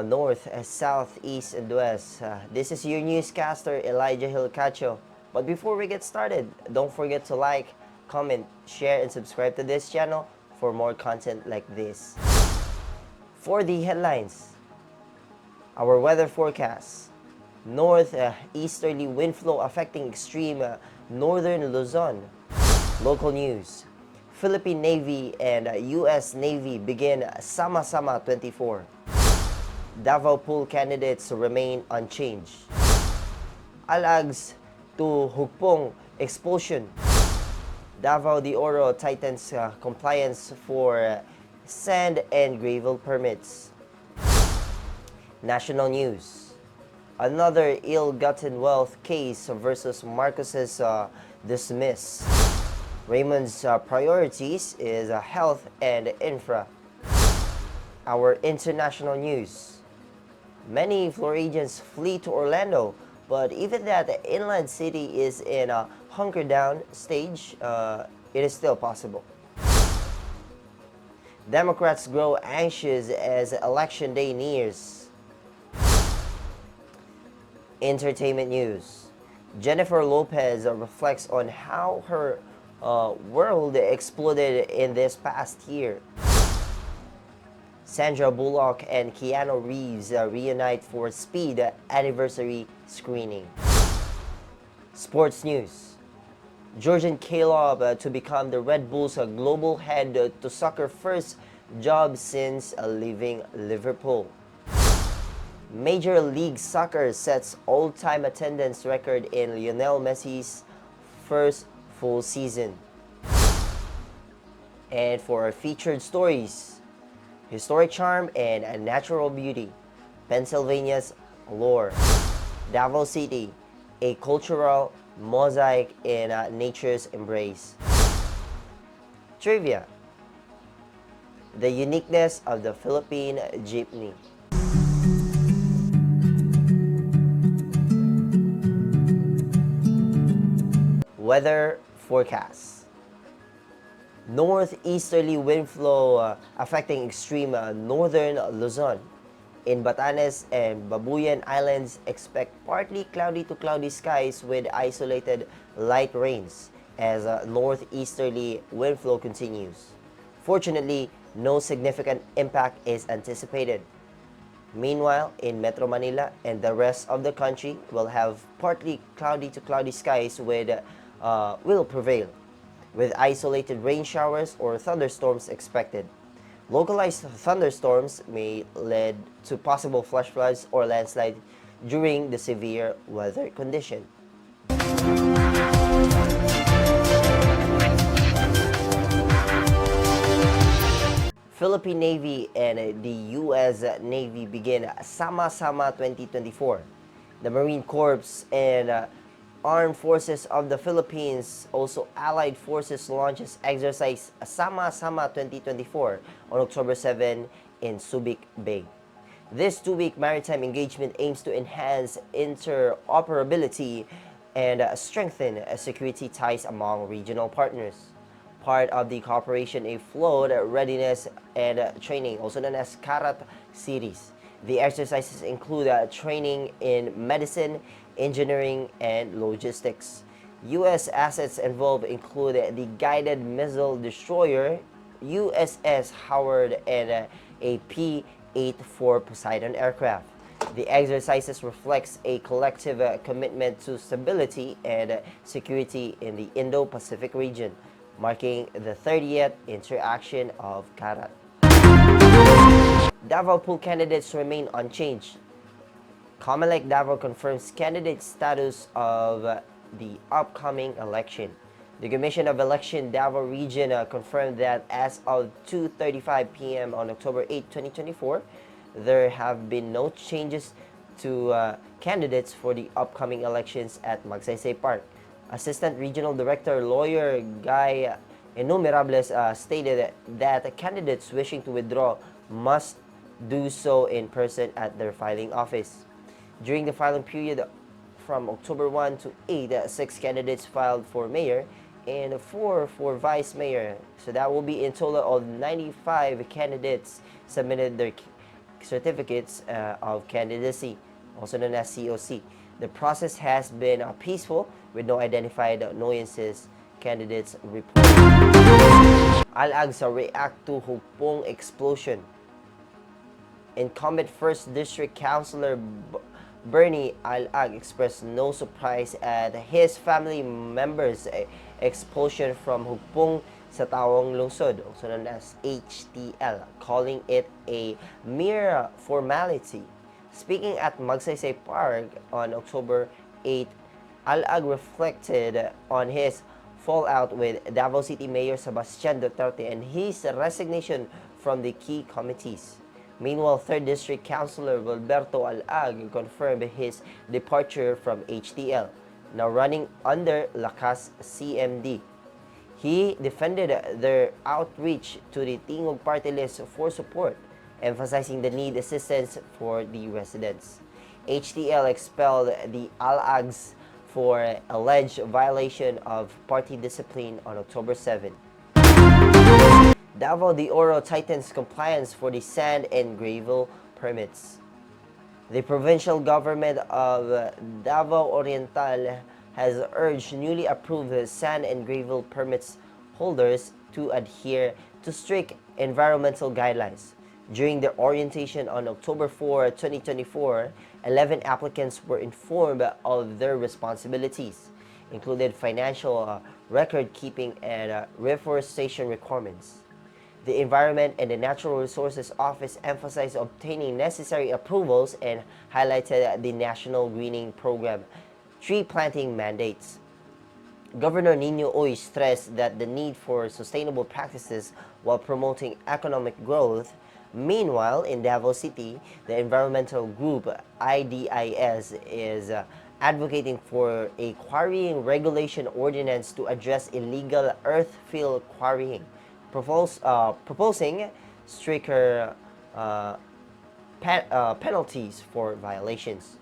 North, south, east, and west. This is your newscaster, Elijah Hilcacho. But before we get started, don't forget to like, comment, share, and subscribe to this channel for more content like this. For the headlines, our weather forecast. North easterly wind flow affecting extreme northern Luzon. Local news. Philippine Navy and U.S. Navy begin Sama-Sama 24. Davao pool candidates remain unchanged. Alags to Hugpong expulsion. Davao de Oro tightens compliance for sand and gravel permits. National news. Another ill-gotten wealth case versus Marcos's dismiss. Raymond's priorities is health and infra. Our international news. Many Floridians flee to Orlando, but even that the inland city is in a hunker down stage, it is still possible. Democrats grow anxious as election day nears. Entertainment news. Jennifer Lopez reflects on how her world exploded in this past year. Sandra Bullock and Keanu Reeves reunite for Speed anniversary screening. Sports news. Georgian Caleb to become the Red Bulls global head to soccer first job since leaving Liverpool. Major League Soccer sets all-time attendance record in Lionel Messi's first full season. And for our featured stories, historic charm and natural beauty, Pennsylvania's lore, Davao City, a cultural mosaic in nature's embrace. Trivia, the uniqueness of the Philippine jeepney. Weather forecast. Northeasterly wind flow affecting extreme northern Luzon. In Batanes and Babuyan Islands, expect partly cloudy to cloudy skies with isolated light rains as northeasterly wind flow continues. Fortunately, no significant impact is anticipated. Meanwhile, in Metro Manila and the rest of the country will have partly cloudy to cloudy skies will prevail, with isolated rain showers or thunderstorms expected. Localized thunderstorms may lead to possible flash floods or landslides during the severe weather condition. Philippine Navy and the U.S. Navy begin Sama-Sama 2024. The Marine Corps and Armed Forces of the Philippines, also Allied Forces, launches exercise Sama-Sama 2024 on October 7 in Subic Bay. This two-week maritime engagement aims to enhance interoperability and strengthen security ties among regional partners. Part of the cooperation, a float readiness and training, also known as Karat series. The exercises include training in medicine, engineering, and logistics. U.S. assets involved include the guided missile destroyer USS Howard and a P-84 Poseidon aircraft. The exercises reflects a collective commitment to stability and security in the Indo-Pacific region, marking the 30th interaction of Karat. Davao pool candidates remain unchanged. Comelec Davao confirms candidate status of the upcoming election. The Commission of Election Davao Region confirmed that as of 2:35 p.m. on October 8, 2024, there have been no changes to candidates for the upcoming elections at Magsaysay Park. Assistant Regional Director Lawyer Guy Enumerables stated that candidates wishing to withdraw must do so in person at their filing office. During the filing period from October 1 to 8, 6 candidates filed for mayor and 4 for vice mayor. So that will be in total of 95 candidates submitted their certificates of candidacy, also known as COC. The process has been peaceful with no identified annoyances, candidates report. Alag sa react to hugpong explosion. Incumbent 1st District Councilor Bernie Alag expressed no surprise at his family members' expulsion from hugpong sa Tawong Lungsod, also known as HTL, calling it a mere formality. Speaking at Magsaysay Park on October 8, Alag reflected on his fallout with Davao City Mayor Sebastian Duterte and his resignation from the key committees. Meanwhile, 3rd District Councilor Wilberto Alag confirmed his departure from HTL, now running under Lakas CMD. He defended their outreach to the Tingog party list for support, emphasizing the need assistance for the residents. HTL expelled the Alags for alleged violation of party discipline on October 7. Davao de Oro tightens compliance for the sand and gravel permits. The provincial government of Davao Oriental has urged newly approved sand and gravel permits holders to adhere to strict environmental guidelines. During their orientation on October 4, 2024, 11 applicants were informed of their responsibilities, including financial record keeping and reforestation requirements. The Environment and the Natural Resources Office emphasized obtaining necessary approvals and highlighted the National Greening Program tree planting mandates. Governor Nino Uy stressed that the need for sustainable practices while promoting economic growth. Meanwhile, in Davao City, the environmental group IDIS is advocating for a quarrying regulation ordinance to address illegal earth-fill quarrying, proposing stricter penalties for violations.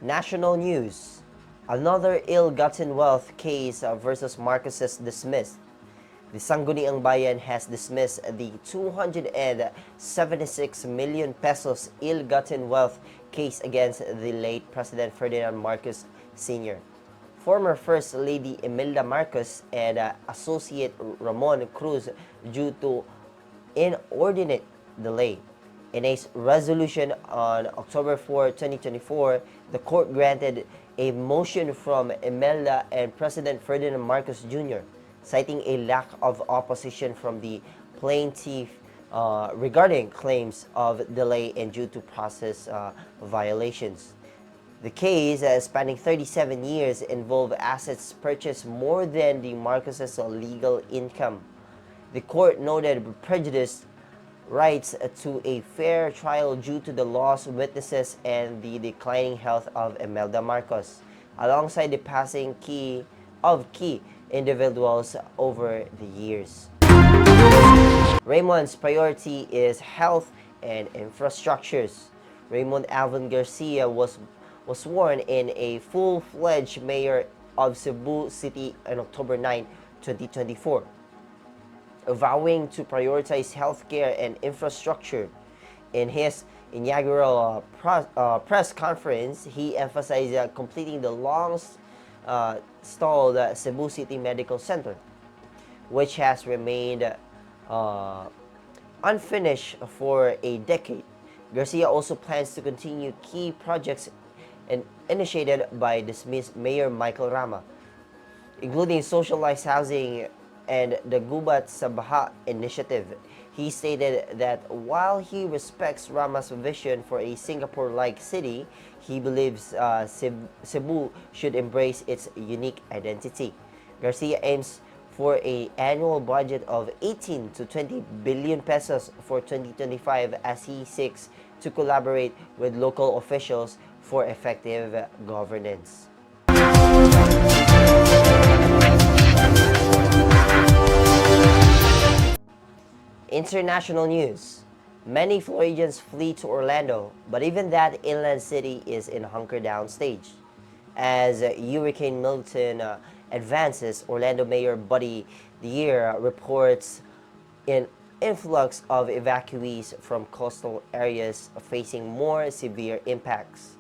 National news. Another ill-gotten wealth case versus Marcoses dismissed. The Sangguniang Bayan has dismissed the 276 million pesos ill-gotten wealth case against the late President Ferdinand Marcos Sr. Former First Lady Imelda Marcos and Associate Ramon Cruz due to inordinate delay. In a resolution on October 4, 2024, the court granted a motion from Imelda and President Ferdinand Marcos Jr., citing a lack of opposition from the plaintiff regarding claims of delay and due to process violations. The case, spanning 37 years, involved assets purchased more than the Marcoses' legal income. The court noted prejudice rights to a fair trial due to the lost witnesses and the declining health of Imelda Marcos, alongside the passing key individuals over the years. Raymond's priority is health and infrastructures. Raymond Alvin Garcia was sworn in a full-fledged mayor of Cebu City on October 9, 2024. Vowing to prioritize healthcare and infrastructure. In his inaugural press conference, he emphasized completing the long-stalled Cebu City Medical Center, which has remained unfinished for a decade. Garcia also plans to continue key projects initiated by dismissed Mayor Michael Rama, including socialized housing and the Gubat sa Baha initiative. He stated that while he respects Rama's vision for a Singapore-like city, he believes Cebu should embrace its unique identity. Garcia aims for an annual budget of 18 to 20 billion pesos for 2025 as he seeks to collaborate with local officials for effective governance. International news. Many Floridians flee to Orlando, but even that inland city is in hunker down stage, as Hurricane Milton advances, Orlando Mayor Buddy Deere reports an influx of evacuees from coastal areas facing more severe impacts.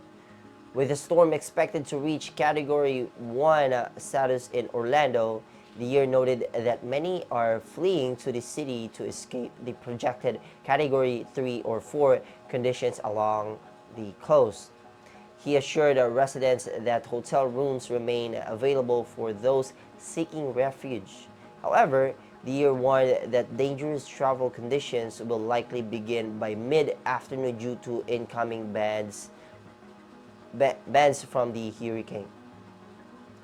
With the storm expected to reach Category 1 status in Orlando, the year noted that many are fleeing to the city to escape the projected Category 3 or 4 conditions along the coast. He assured residents that hotel rooms remain available for those seeking refuge. However, the year warned that dangerous travel conditions will likely begin by mid-afternoon due to incoming bands from the hurricane.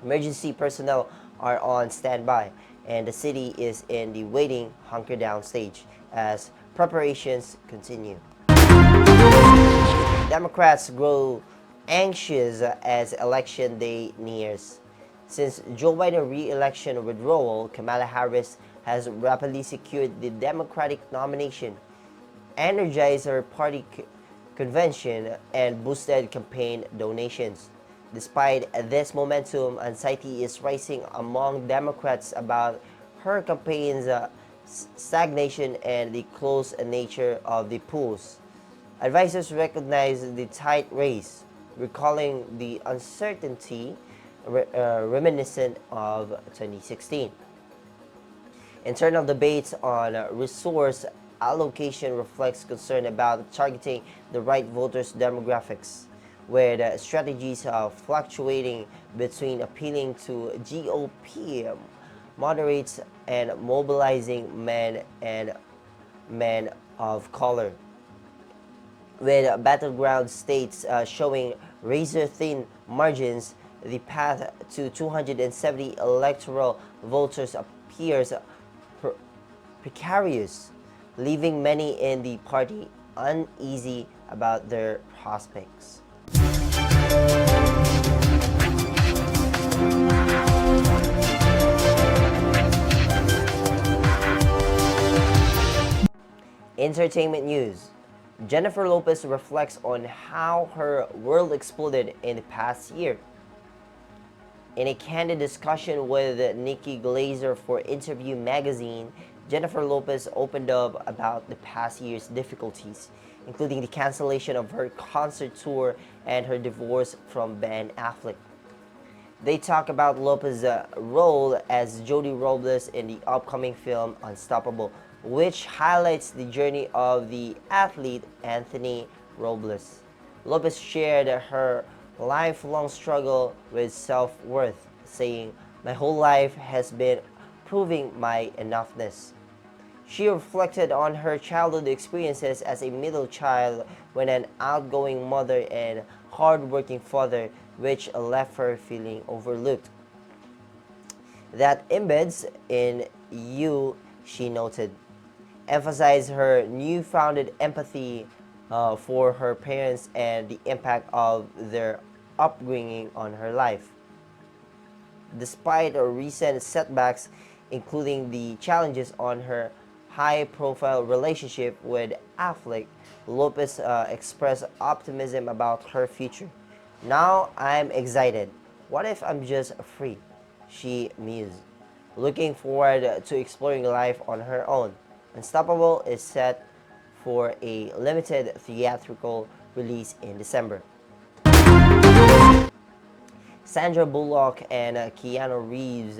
Emergency personnel are on standby, and the city is in the waiting hunker down stage as preparations continue. Democrats grow anxious as election day nears. Since Joe Biden re-election withdrawal, Kamala Harris has rapidly secured the Democratic nomination, energized her party convention, and boosted campaign donations. Despite this momentum, anxiety is rising among Democrats about her campaign's stagnation and the close nature of the polls. Advisors recognize the tight race, recalling the uncertainty reminiscent of 2016. Internal debates on resource allocation reflects concern about targeting the right voters' demographics, with strategies fluctuating between appealing to GOP moderates and mobilizing men of color. With battleground states showing razor-thin margins, the path to 270 electoral voters appears precarious, leaving many in the party uneasy about their prospects. Entertainment news. Jennifer Lopez reflects on how her world exploded in the past year. In a candid discussion with Nikki Glazer for Interview magazine, Jennifer Lopez opened up about the past year's difficulties, including the cancellation of her concert tour and her divorce from Ben Affleck. They talk about Lopez's role as Jodie Robles in the upcoming film Unstoppable, which highlights the journey of the athlete Anthony Robles. Lopez shared her lifelong struggle with self-worth, saying, "My whole life has been proving my enoughness." She reflected on her childhood experiences as a middle child when an outgoing mother and hard-working father, which left her feeling overlooked. "That embeds in you," she noted, emphasized her newfounded empathy for her parents and the impact of their upbringing on her life. Despite recent setbacks, including the challenges on her high-profile relationship with Affleck, Lopez expressed optimism about her future. "Now I'm excited. What if I'm just free?" she mused, looking forward to exploring life on her own. Unstoppable is set for a limited theatrical release in December. Sandra Bullock and Keanu Reeves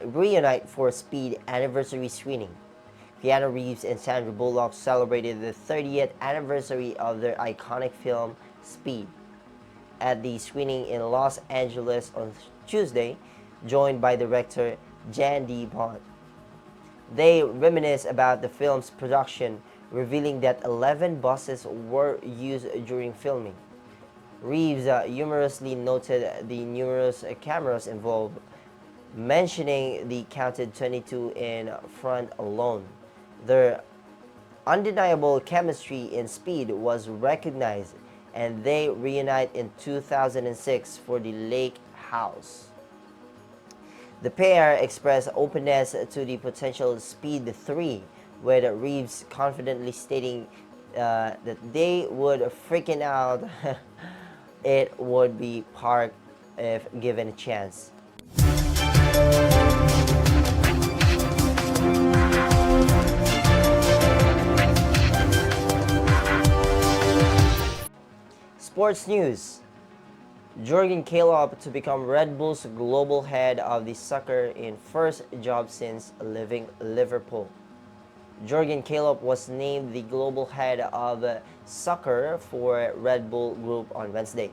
reunite for Speed anniversary screening. Keanu Reeves and Sandra Bullock celebrated the 30th anniversary of their iconic film Speed at the screening in Los Angeles on Tuesday, joined by director Jan D. Bond. They reminisce about the film's production, revealing that 11 buses were used during filming. Reeves humorously noted the numerous cameras involved, mentioning the counted 22 in front alone. Their undeniable chemistry in Speed was recognized, and they reunite in 2006 for The Lake House. The pair expressed openness to the potential Speed 3, with Reeves confidently stating that they would freaking out it would be parked if given a chance. Sports news. Jurgen Klopp to become Red Bull's global head of the soccer in first job since leaving Liverpool. Jurgen Klopp was named the global head of soccer for Red Bull Group on Wednesday,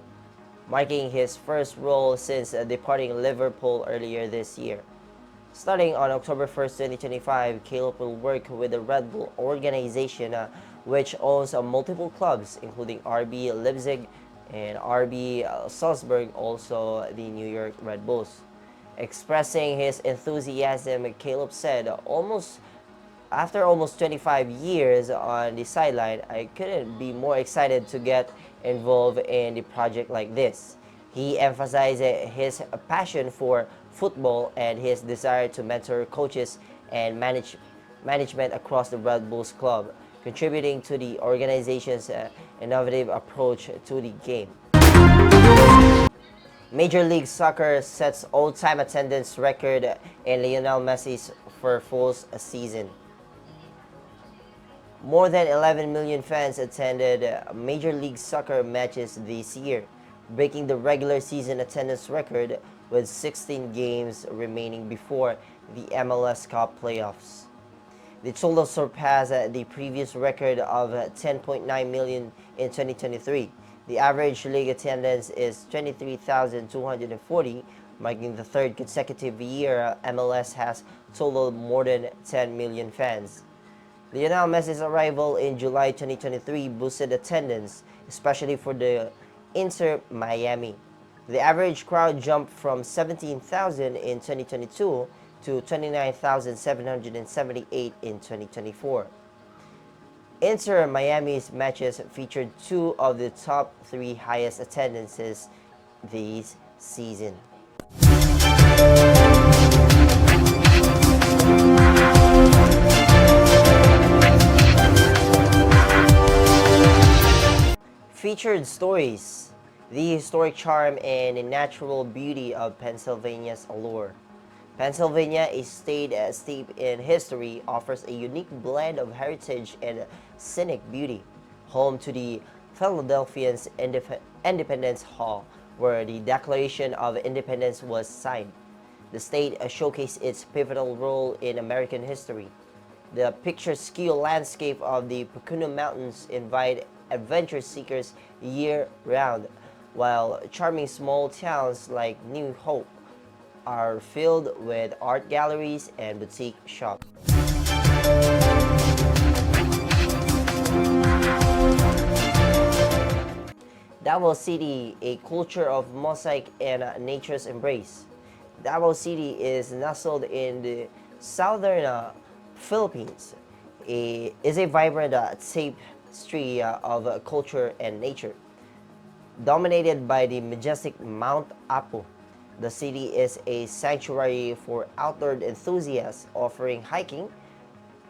marking his first role since departing Liverpool earlier this year. Starting on October 1st, 2025, Klopp will work with the Red Bull organization, which owns multiple clubs, including RB Leipzig and RB Salzburg, also the New York Red Bulls. Expressing his enthusiasm, Klopp said, After almost 25 years on the sideline, I couldn't be more excited to get involved in a project like this." He emphasized his passion for football and his desire to mentor coaches and management across the Red Bulls club, contributing to the organization's innovative approach to the game. Major League Soccer sets all-time attendance record in Lionel Messi's for full season. More than 11 million fans attended Major League Soccer matches this year, breaking the regular season attendance record with 16 games remaining before the MLS Cup playoffs. The total surpassed the previous record of 10.9 million in 2023. The average league attendance is 23,240, marking the third consecutive year MLS has totaled more than 10 million fans. Lionel Messi's arrival in July 2023 boosted attendance, especially for the Inter Miami. The average crowd jumped from 17,000 in 2022 to 29,778 in 2024. Inter Miami's matches featured two of the top three highest attendances this season. Featured stories: the historic charm and natural beauty of Pennsylvania's allure. Pennsylvania, a state steeped in history, offers a unique blend of heritage and scenic beauty. Home to the Philadelphians Independence Hall, where the Declaration of Independence was signed. The state showcased its pivotal role in American history. The picturesque landscape of the Pocono Mountains invite adventure seekers year-round, while charming small towns like New Hope are filled with art galleries and boutique shops. Davao City, a culture of mosaic and nature's embrace. Davao City is nestled in the southern Philippines. Is a vibrant tapestry of culture and nature. Dominated by the majestic Mount Apo, the city is a sanctuary for outdoor enthusiasts, offering hiking,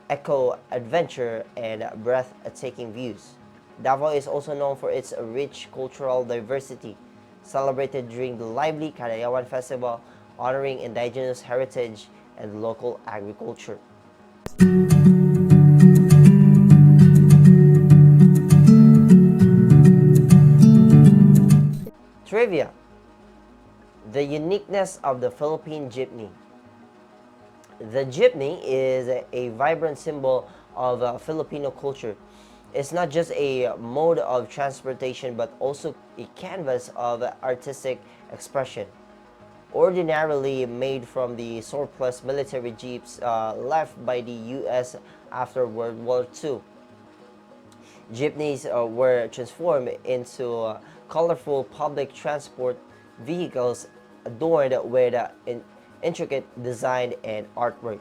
eco-adventure, and breathtaking views. Davao is also known for its rich cultural diversity, celebrated during the lively Karayawan Festival, honoring indigenous heritage and local agriculture. Trivia: the uniqueness of the Philippine jeepney. The jeepney is a vibrant symbol of Filipino culture. It's not just a mode of transportation but also a canvas of artistic expression. Ordinarily made from the surplus military jeeps left by the U.S. after World War II, jeepneys were transformed into colorful public transport vehicles adorned with intricate design and artwork.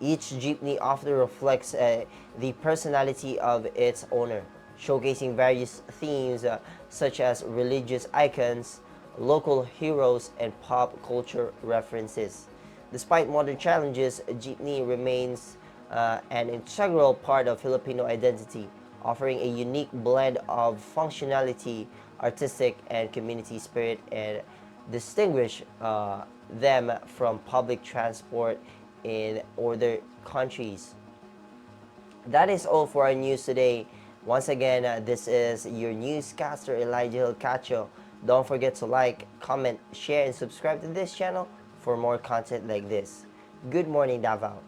Each jeepney often reflects the personality of its owner, showcasing various themes such as religious icons, local heroes, and pop culture references. Despite modern challenges, a jeepney remains an integral part of Filipino identity, offering a unique blend of functionality, artistic and community spirit, and distinguish them from public transport in other countries. That is all for our news today. Once again, this is your newscaster Elijah Hill Cacho. Don't forget to like, comment, share, and subscribe to this channel for more content like this. Good morning, Davao.